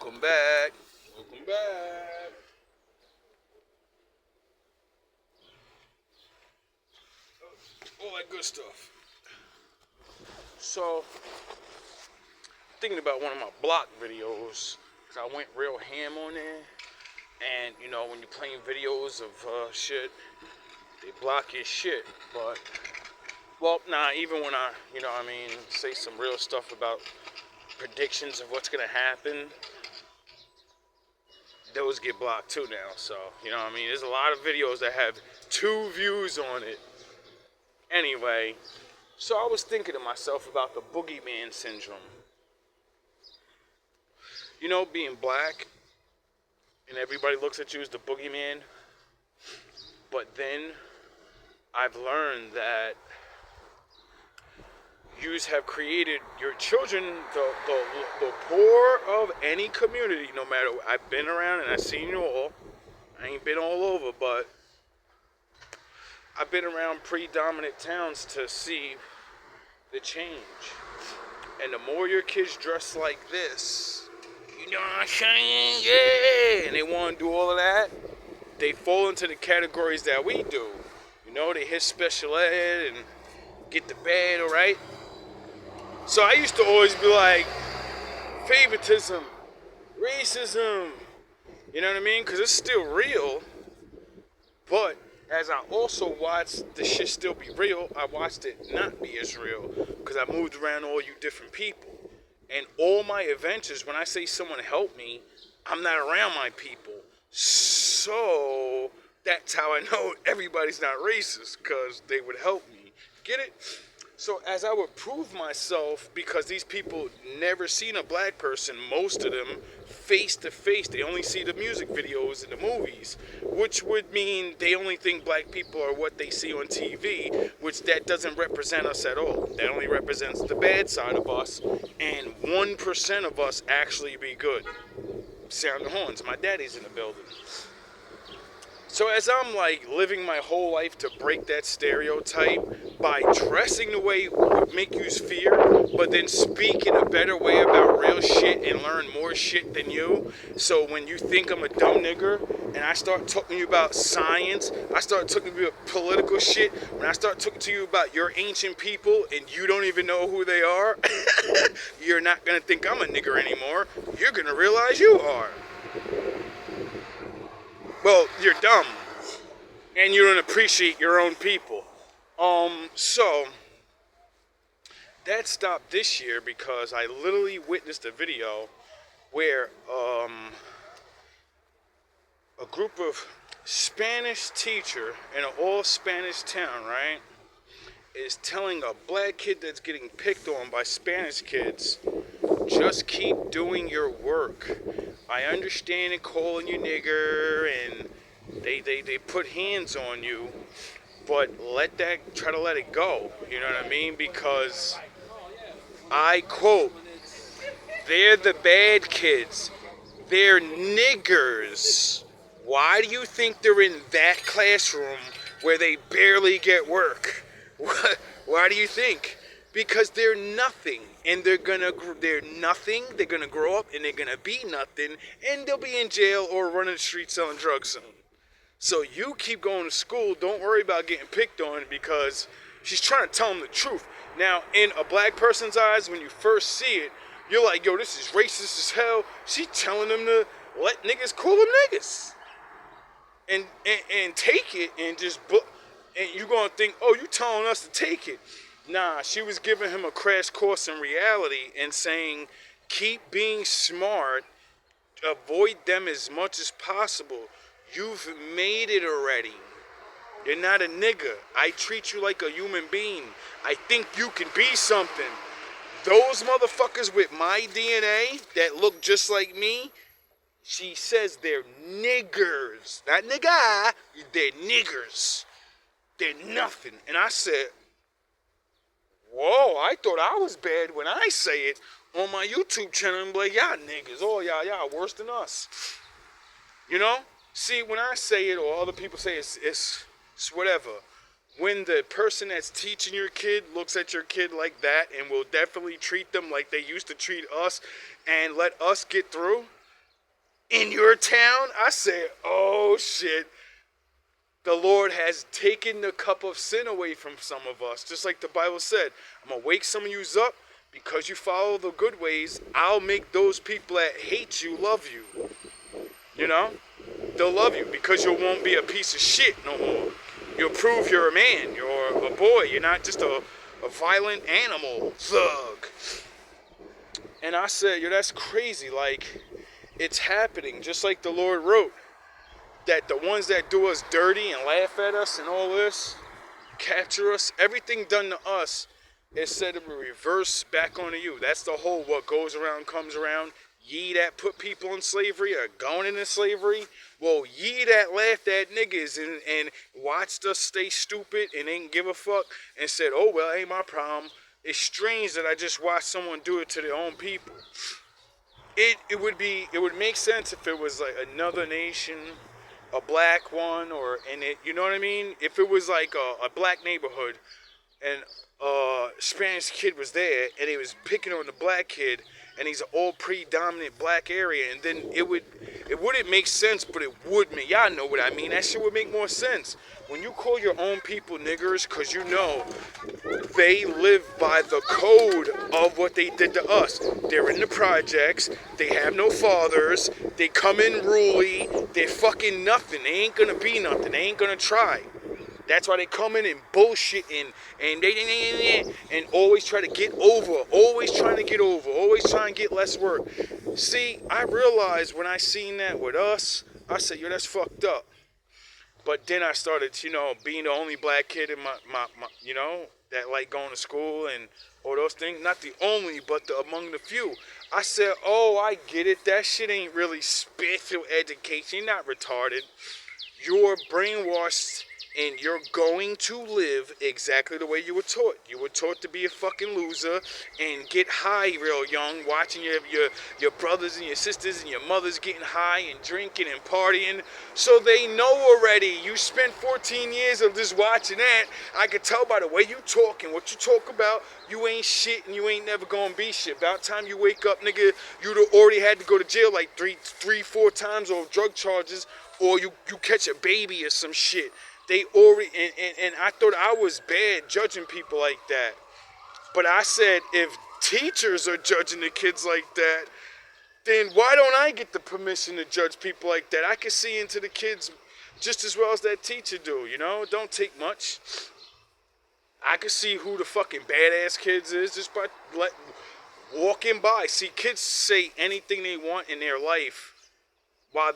Welcome back. Welcome back. All that good stuff. So, thinking about one of my block videos, because I went real ham on there. And, you know, when you're playing videos of shit, they block your shit. But, well, nah, even when I, say some real stuff about predictions of what's going to happen, those get blocked too now. So, there's a lot of videos that have 2 views on it. Anyway, so I was thinking to myself about the boogeyman syndrome. You know, being black, and everybody looks at you as the boogeyman. But then, I've learned that yous have created your children the poor of any community, no matter. I've been around and I've seen you all. I ain't been all over, but I've been around predominant towns to see the change. And the more your kids dress like this, you know what I'm saying? Yeah! And they want to do all of that, they fall into the categories that we do. You know, they hit special ed and get the bed, alright? So I used to always be like, favoritism, racism, you know what I mean? Because it's still real. But as I also watched the shit still be real, I watched it not be as real. Because I moved around all you different people. And all my adventures, when I say someone help me, I'm not around my people. So that's how I know everybody's not racist, because they would help me. Get it? So as I would prove myself, because these people never seen a black person, most of them, face to face. They only see the music videos and the movies, which would mean they only think black people are what they see on TV, which that doesn't represent us at all. That only represents the bad side of us, and 1% of us actually be good. Sound the horns. My daddy's in the building. So as I'm like living my whole life to break that stereotype by dressing the way would make you fear, but then speak in a better way about real shit and learn more shit than you. So when you think I'm a dumb nigger and I start talking to you about science, I start talking to you about political shit, when I start talking to you about your ancient people and you don't even know who they are, you're not going to think I'm a nigger anymore. You're going to realize you are. Well, you're dumb, and you don't appreciate your own people. So, that stopped this year because I literally witnessed a video where, a group of Spanish teacher in an all-Spanish town, right, is telling a black kid that's getting picked on by Spanish kids, just keep doing your work. I understand it calling you nigger and they put hands on you, but try to let it go. You know what I mean? Because I quote, they're the bad kids. They're niggers. Why do you think they're in that classroom where they barely get work? Why do you think? Because they're nothing, and they're nothing. They're gonna grow up, and they're gonna be nothing, and they'll be in jail or running the streets selling drugs soon. So you keep going to school. Don't worry about getting picked on, because she's trying to tell them the truth. Now, in a black person's eyes, when you first see it, you're like, yo, this is racist as hell. She telling them to let niggas call them niggas, and take it, and and you're gonna think, oh, you telling us to take it. Nah, she was giving him a crash course in reality and saying, keep being smart, avoid them as much as possible. You've made it already. You're not a nigga. I treat you like a human being. I think you can be something. Those motherfuckers with my DNA that look just like me, she says they're niggers. Not nigga, they're niggers. They're nothing. And I said, whoa, I thought I was bad when I say it on my YouTube channel and be like, y'all niggas, oh, y'all worse than us. You know? See, when I say it or other people say it's whatever, when the person that's teaching your kid looks at your kid like that and will definitely treat them like they used to treat us and let us get through, in your town, I said, oh shit. The Lord has taken the cup of sin away from some of us. Just like the Bible said, I'm going to wake some of yous up because you follow the good ways. I'll make those people that hate you love you. You know? They'll love you because you won't be a piece of shit no more. You'll prove you're a man. You're a boy. You're not just a violent animal thug. And I said, yo, that's crazy. Like, it's happening. Just like the Lord wrote. That the ones that do us dirty and laugh at us and all this, capture us, everything done to us is said to be reversed back onto you. That's the whole what goes around comes around. Ye that put people in slavery are going into slavery. Well, ye that laughed at niggas and watched us stay stupid and didn't give a fuck and said, oh, well, ain't my problem. It's strange that I just watched someone do it to their own people. It would make sense if it was like another nation, a black one, or you know what I mean? If it was like a black neighborhood and a Spanish kid was there and he was picking on the black kid and he's an all predominant black area, and then it wouldn't make sense, but it would make, y'all know what I mean, that shit would make more sense. When you call your own people niggers, because you know they live by the code of what they did to us. They're in the projects, they have no fathers, they come in ruly, they're fucking nothing, they ain't gonna be nothing, they ain't gonna try. That's why they come in and bullshit and always try to get over, always trying to get over, always trying to get less work. See, I realized when I seen that with us, I said, yo, that's fucked up. But then I started, being the only black kid in my that like going to school and all those things. Not the only, but among the few. I said, oh, I get it. That shit ain't really spiritual education. You're not retarded. You're brainwashed. And you're going to live exactly the way you were taught. You were taught to be a fucking loser and get high real young, watching your brothers and your sisters and your mothers getting high and drinking and partying. So they know already. You spent 14 years of just watching that. I could tell by the way you talk and what you talk about, you ain't shit and you ain't never gonna be shit. About time you wake up, nigga, you'd already had to go to jail like three, 4 times over drug charges, or you catch a baby or some shit. They already, and I thought I was bad judging people like that. But I said, if teachers are judging the kids like that, then why don't I get the permission to judge people like that? I can see into the kids just as well as that teacher do, Don't take much. I can see who the fucking badass kids is just by walking by. See, kids say anything they want in their life while,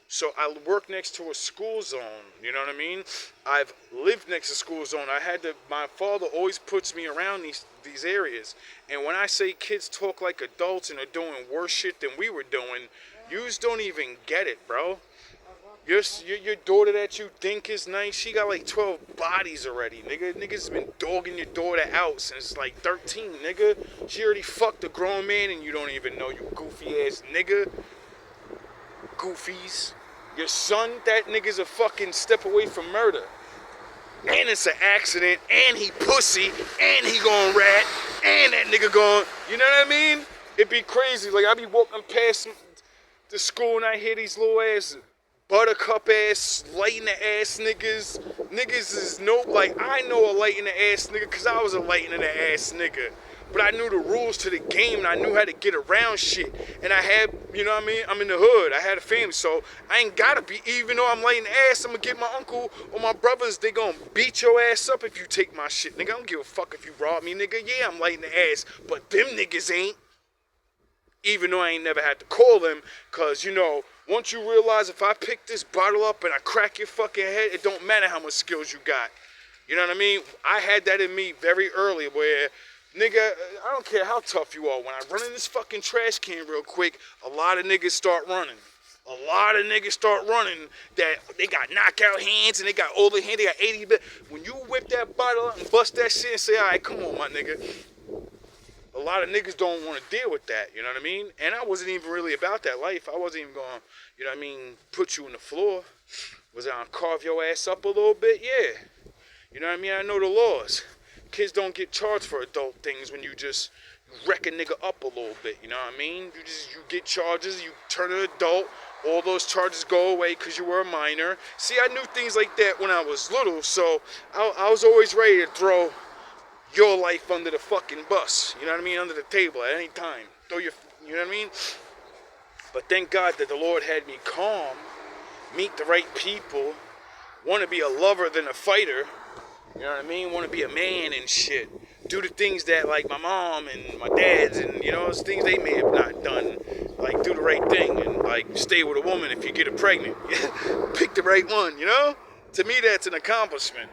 So I work next to a school zone, you know what I mean? I've lived next to school zone. My father always puts me around these areas. And when I say kids talk like adults and are doing worse shit than we were doing, yous don't even get it, bro. Your daughter that you think is nice, she got like 12 bodies already, nigga. Niggas been dogging your daughter out since like 13, nigga. She already fucked a grown man and you don't even know, you goofy ass nigga. Goofies. Your son, that nigga's a fucking step away from murder. And it's an accident, and he pussy, and he gon' rat, and that nigga gon', you know what I mean? It'd be crazy. Like, I be walking past the school and I hear these little ass, buttercup ass, light in the ass niggas. Niggas is I know a light in the ass nigga because I was a light in the ass nigga. But I knew the rules to the game and I knew how to get around shit. And I had, you know what I mean? I'm in the hood. I had a family. So I ain't gotta be, even though I'm laying ass, I'm gonna get my uncle or my brothers, they gonna beat your ass up if you take my shit. Nigga, I don't give a fuck if you rob me, nigga. Yeah, I'm lighting the ass. But them niggas ain't. Even though I ain't never had to call them. Cause, once you realize if I pick this bottle up and I crack your fucking head, it don't matter how much skills you got. You know what I mean? I had that in me very early where, nigga, I don't care how tough you are. When I run in this fucking trash can real quick, a lot of niggas start running. A lot of niggas start running that they got knockout hands and they got older hands, they got 80 bit. When you whip that bottle out and bust that shit and say, all right, come on, my nigga. A lot of niggas don't want to deal with that, you know what I mean? And I wasn't even really about that life. I wasn't even going, you know what I mean, put you on the floor. Was I gonna carve your ass up a little bit? Yeah. You know what I mean? I know the laws. Kids don't get charged for adult things when you just, wreck a nigga up a little bit, you know what I mean? You get charges, you turn an adult, all those charges go away because you were a minor. See, I knew things like that when I was little, so I was always ready to throw your life under the fucking bus, you know what I mean? Under the table at any time. You know what I mean? But thank God that the Lord had me calm, meet the right people, want to be a lover than a fighter, you know what I mean? Want to be a man and shit. Do the things that, like, my mom and my dad's and, you know, those things they may have not done. Like, do the right thing and, like, stay with a woman if you get her pregnant. Pick the right one, you know? To me, that's an accomplishment.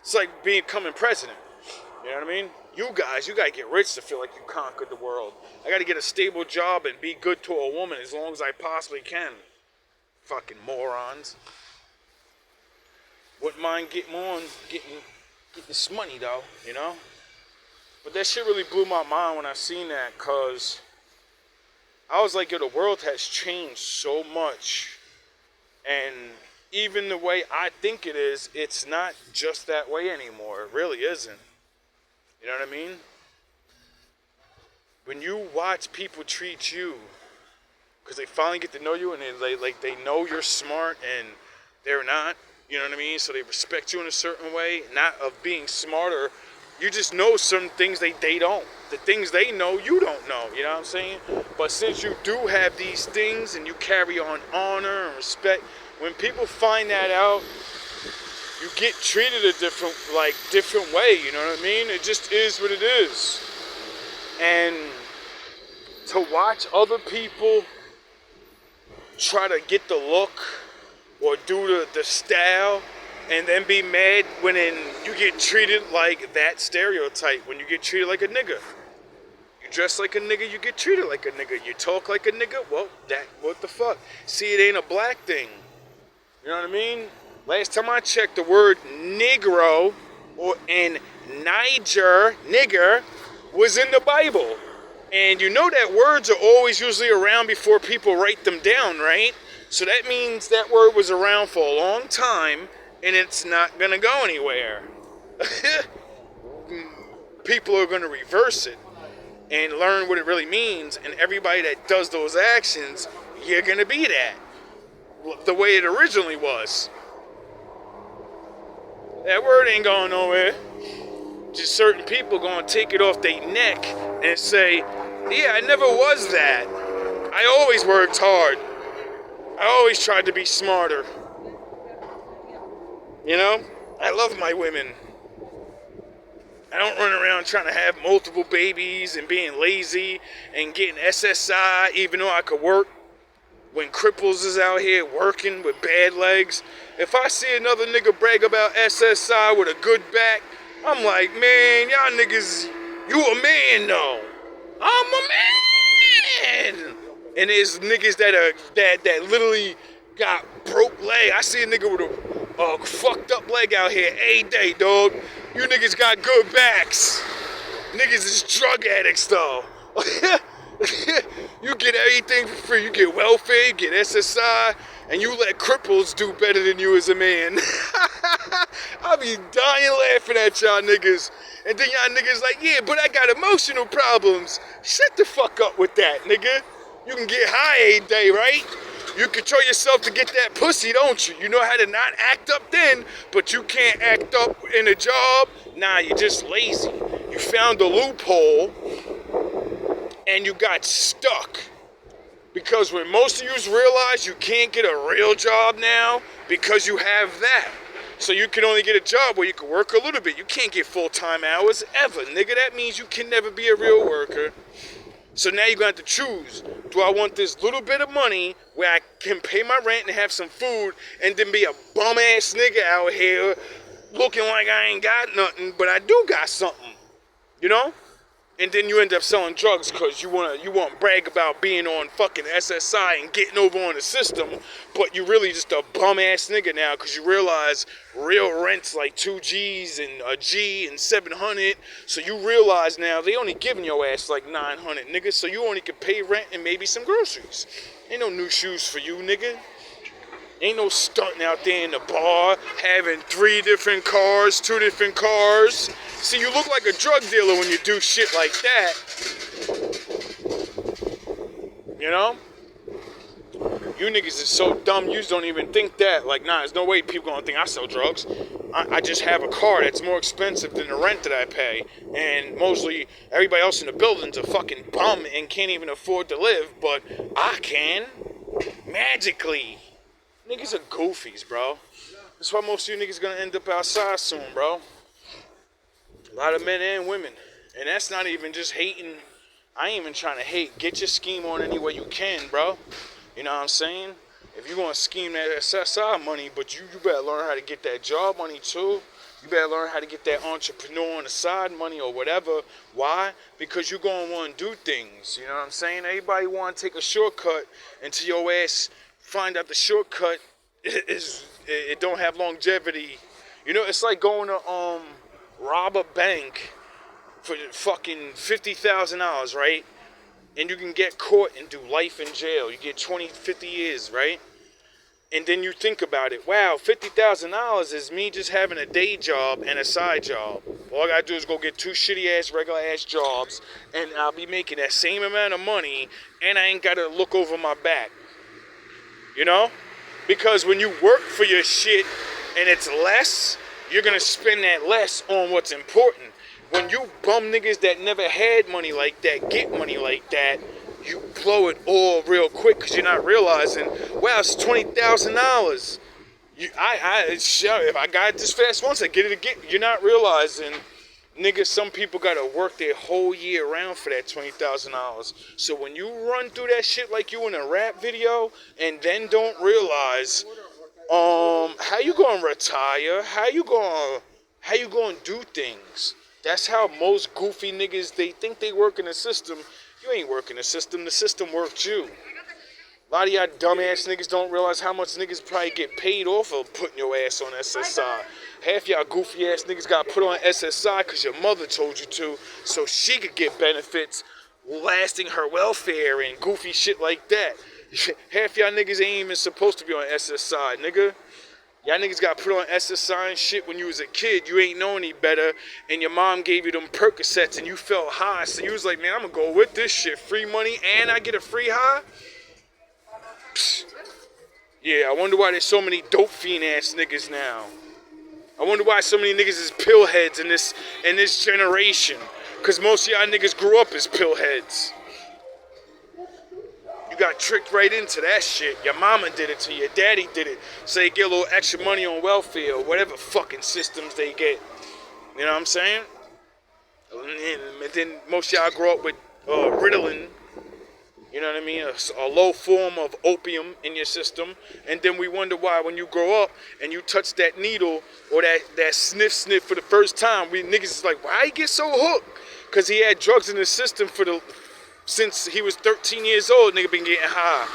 It's like becoming president. You know what I mean? You guys, you gotta get rich to feel like you conquered the world. I gotta get a stable job and be good to a woman as long as I possibly can. Fucking morons. Wouldn't mind getting this money though, you know? But that shit really blew my mind when I seen that, cause I was like, yo, the world has changed so much. And even the way I think it is, it's not just that way anymore. It really isn't. You know what I mean? When you watch people treat you, because they finally get to know you and they know you're smart and they're not, you know what I mean? So they respect you in a certain way, not of being smarter. You just know certain things they don't. The things they know, you don't know, you know what I'm saying? But since you do have these things and you carry on honor and respect, when people find that out, you get treated a different way, you know what I mean? It just is what it is. And to watch other people try to get the look or do the style and then be mad when you get treated like that stereotype, when you get treated like a nigga. You dress like a nigga, you get treated like a nigga. You talk like a nigga, well, what the fuck? See, it ain't a black thing. You know what I mean? Last time I checked, the word Negro and Niger, nigger, was in the Bible. And you know that words are always usually around before people write them down, right? So that means that word was around for a long time, and it's not going to go anywhere. People are going to reverse it and learn what it really means, and everybody that does those actions, you're going to be that. The way it originally was. That word ain't going nowhere. Just certain people gonna take it off their neck and say, yeah, I never was that. I always worked hard. I always tried to be smarter. You know? I love my women. I don't run around trying to have multiple babies and being lazy and getting SSI even though I could work. When cripples is out here working with bad legs, if I see another nigga brag about SSI with a good back, I'm like, man, y'all niggas, you a man though. I'm a man. And there's niggas that literally got broke leg. I see a nigga with a fucked up leg out here every day, dog. You niggas got good backs. Niggas is drug addicts though. You get everything for free. You get welfare, you get SSI, and you let cripples do better than you as a man. I be dying laughing at y'all niggas. And then y'all niggas like, yeah, but I got emotional problems. Shut the fuck up with that, nigga. You can get high every day, right? You control yourself to get that pussy, don't you? You know how to not act up then, but you can't act up in a job? Nah, you're just lazy. You found a loophole and you got stuck. Because when most of you realize you can't get a real job now because you have that. So you can only get a job where you can work a little bit. You can't get full-time hours ever, nigga. That means you can never be a real worker. So now you're going to have to choose. Do I want this little bit of money where I can pay my rent and have some food and then be a bum-ass nigga out here looking like I ain't got nothing, but I do got something, you know? And then you end up selling drugs because you want to brag about being on fucking SSI and getting over on the system, but you really just a bum-ass nigga now because you realize real rent's like 2 G's and a G and 700, so you realize now they only giving your ass like 900, nigga, so you only can pay rent and maybe some groceries. Ain't no new shoes for you, nigga. Ain't no stunting out there in the bar, having 3 different cars, 2 different cars, See, you look like a drug dealer when you do shit like that. You know? You niggas is so dumb, you don't even think that. Like, nah, there's no way people gonna think I sell drugs. I just have a car that's more expensive than the rent that I pay. And mostly everybody else in the building's a fucking bum and can't even afford to live. But I can. Magically. Niggas are goofies, bro. That's why most of you niggas gonna end up outside soon, bro. A lot of men and women. And that's not even just hating. I ain't even trying to hate. Get your scheme on any way you can, bro. You know what I'm saying? If you're going to scheme that SSI money, but you better learn how to get that job money too. You better learn how to get that entrepreneur on the side money or whatever. Why? Because you're going to want to do things. You know what I'm saying? Everybody want to take a shortcut until your ass find out the shortcut it don't have longevity. You know, it's like going to rob a bank for fucking $50,000, right? And you can get caught and do life in jail. You get 20, 50 years, right? And then you think about it. Wow, $50,000 is me just having a day job and a side job. All I gotta do is go get 2 shitty-ass, regular-ass jobs, and I'll be making that same amount of money, and I ain't gotta look over my back. You know? Because when you work for your shit and it's less, you're gonna spend that less on what's important. When you bum niggas that never had money like that get money like that, you blow it all real quick because you're not realizing, wow, it's $20,000. If I got it this fast once, I get it again. You're not realizing, nigga, some people gotta work their whole year round for that $20,000. So when you run through that shit like you in a rap video and then don't realize, how you gonna retire? How you gonna do things? That's how most goofy niggas, they think they work in the system. You ain't working the system worked you. A lot of y'all dumbass niggas don't realize how much niggas probably get paid off of putting your ass on SSI. Half y'all goofy ass niggas got put on SSI because your mother told you to, so she could get benefits lasting her welfare and goofy shit like that. Half y'all niggas ain't even supposed to be on SSI, nigga. Y'all niggas got put on SSI and shit when you was a kid. You ain't know any better, and your mom gave you them Percocets and you felt high, so you was like, man, I'm gonna go with this shit. Free money and I get a free high? Psst. Yeah, I wonder why there's so many dope fiend ass niggas now. I wonder why so many niggas is pill heads in this generation. Cause most of y'all niggas grew up as pill heads. You got tricked right into that shit. Your mama did it to you. Your daddy did it. So they get a little extra money on welfare or whatever fucking systems they get. You know what I'm saying? And then most of y'all grow up with Ritalin. You know what I mean? A low form of opium in your system. And then we wonder why when you grow up and you touch that needle or that sniff for the first time, we niggas is like, why he get so hooked? Because he had drugs in his system since he was 13 years old. Nigga been getting high.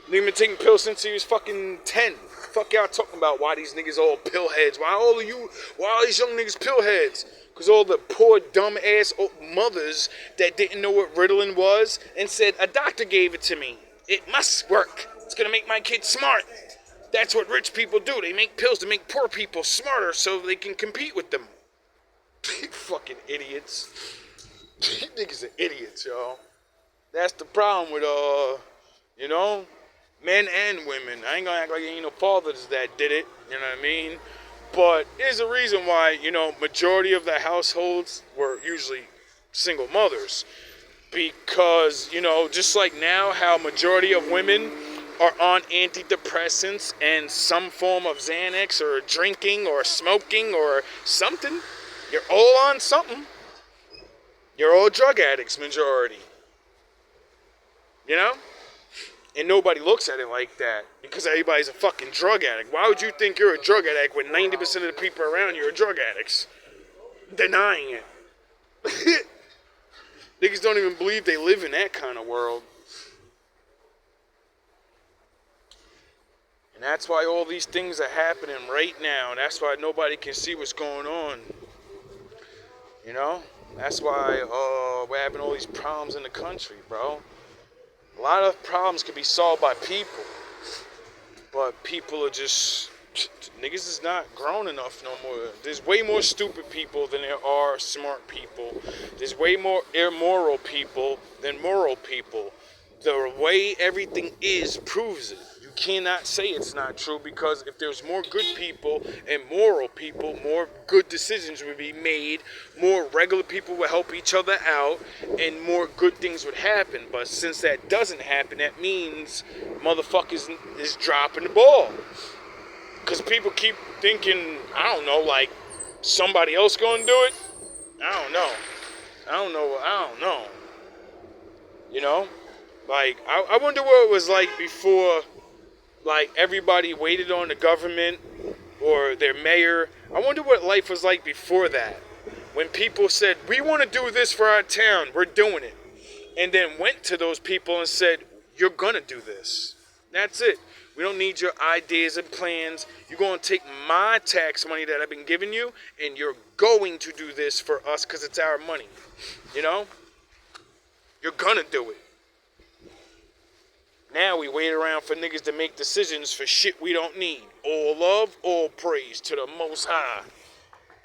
Nigga been taking pills since he was fucking 10. Fuck y'all talking about why these niggas all pill heads? Why all these young niggas pill heads? Because all the poor dumb ass mothers that didn't know what Ritalin was and said, a doctor gave it to me. It must work. It's gonna make my kid smart. That's what rich people do. They make pills to make poor people smarter so they can compete with them. Fucking idiots. You niggas are idiots, y'all. That's the problem with, men and women. I ain't gonna act like ain't no fathers that did it, you know what I mean? But there's a reason why, majority of the households were usually single mothers. Because, just like now, how majority of women are on antidepressants and some form of Xanax or drinking or smoking or something. You're all on something. You're all drug addicts, majority. You know? And nobody looks at it like that because everybody's a fucking drug addict. Why would you think you're a drug addict when 90% of the people around you are drug addicts? Denying it. Niggas don't even believe they live in that kind of world. And that's why all these things are happening right now. That's why nobody can see what's going on. That's why we're having all these problems in the country, bro. A lot of problems can be solved by people. But people are just Niggas is not grown enough no more. There's way more stupid people than there are smart people. There's way more immoral people than moral people. The way everything is proves it. You cannot say it's not true, because if there's more good people and moral people, more good decisions would be made, more regular people would help each other out, and more good things would happen. But since that doesn't happen, that means motherfuckers is dropping the ball. Because people keep thinking, I don't know, like somebody else gonna do it? I don't know. You know? Like, I wonder what it was like before, like, everybody waited on the government or their mayor. I wonder what life was like before that. When people said, we want to do this for our town, we're doing it. And then went to those people and said, you're gonna do this. That's it. We don't need your ideas and plans. You're going to take my tax money that I've been giving you, and you're going to do this for us because it's our money. You know? You're going to do it. Now we wait around for niggas to make decisions for shit we don't need. All love, all praise to the Most High.